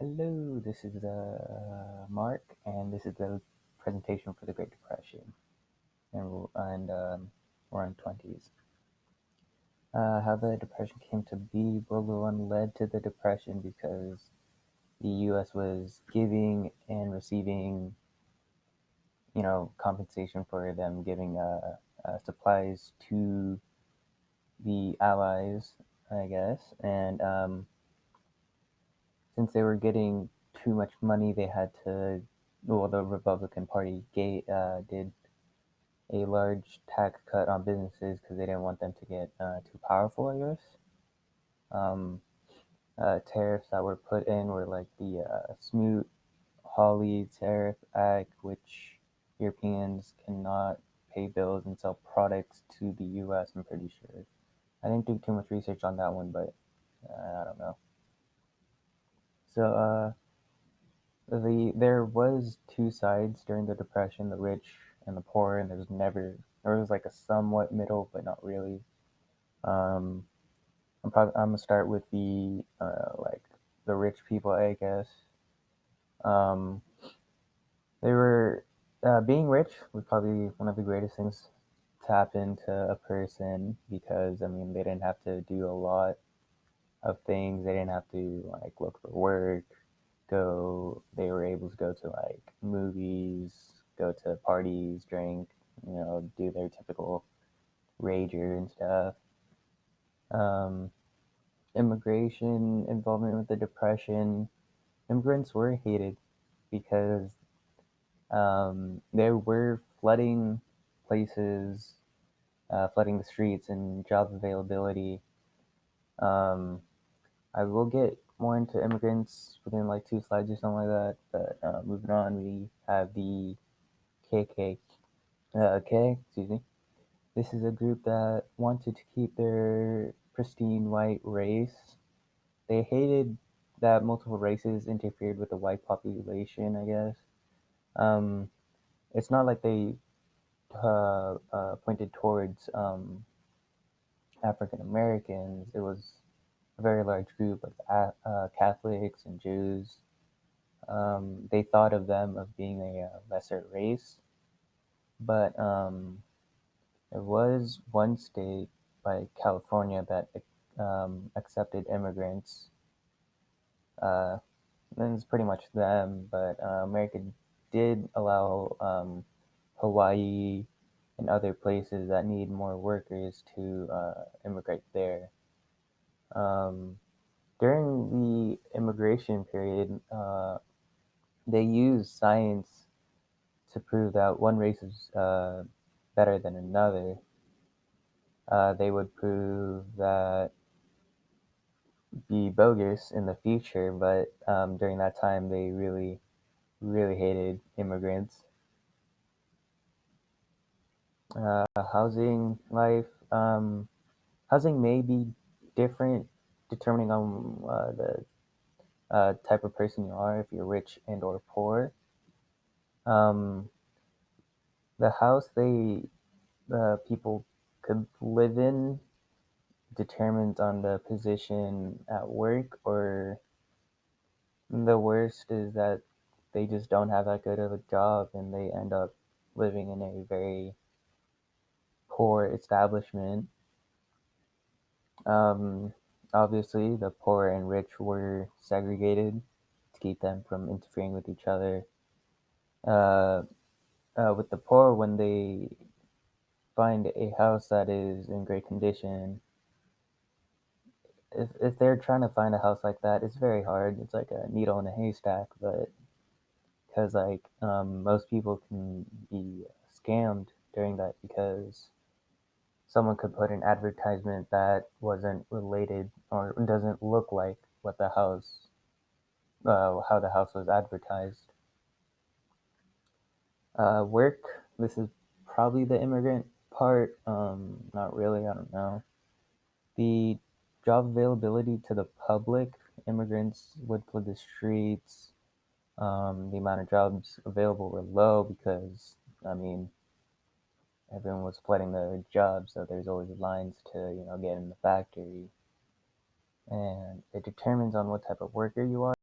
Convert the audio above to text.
Hello, this is Mark, and this is the presentation for the Great Depression, and we're in 20s. How the Depression came to be, World War One led to the Depression because the U.S. was giving and receiving, compensation for them giving supplies to the Allies, I guess, and since they were getting too much money, they had to. Well, the Republican Party did a large tax cut on businesses because they didn't want them to get too powerful, I guess. Um, Tariffs that were put in were like the Smoot-Hawley Tariff Act, which Europeans cannot pay bills and sell products to the U.S. I'm pretty sure. I didn't do too much research on that one, but I don't know. So there was two sides during the Depression, the rich and the poor, and there was like a somewhat middle, but not really. Um, I'm gonna start with the like the rich people, I guess. Um, they were being rich was probably one of the greatest things to happen to a person because I mean they didn't have to do a lot of things. They didn't have to like look for work. They were able to go to like movies, go to parties, drink, do their typical rager and stuff. Um, Immigration involvement with the depression, immigrants were hated because they were flooding places, flooding the streets and job availability. um, I will get more into immigrants within like two slides or something like that. But moving on, we have the KKK. Excuse me. This is a group that wanted to keep their pristine white race. They hated that multiple races interfered with the white population, I guess. Um, it's not like they pointed towards African Americans. It was a very large group of Catholics and Jews. They thought of them of being a lesser race, but there was one state by California that accepted immigrants. Uh, and it's pretty much them, but America did allow Hawaii and other places that need more workers to immigrate there. Um, During the immigration period, they used science to prove that one race is better than another. They would prove that be bogus in the future, but during that time, they really, really hated immigrants. Housing life, housing may be different depending on the type of person you are, if you're rich and or poor. Um, the house the people could live in determines on the position at work, or the worst is that they just don't have that good of a job and they end up living in a very poor establishment. Um, Obviously, the poor and rich were segregated to keep them from interfering with each other. Uh, with the poor, when they find a house that is in great condition, if they're trying to find a house like that, it's very hard. It's like a needle in a haystack, but because like most people can be scammed during that because someone could put an advertisement that wasn't related or doesn't look like what the house how the house was advertised. Work. This is probably the immigrant part. Not really. I don't know. The job availability to the public. Immigrants would flood the streets. The amount of jobs available were low because, I mean, everyone was flooding their jobs, so there's always lines to, get in the factory. And it determines on what type of worker you are.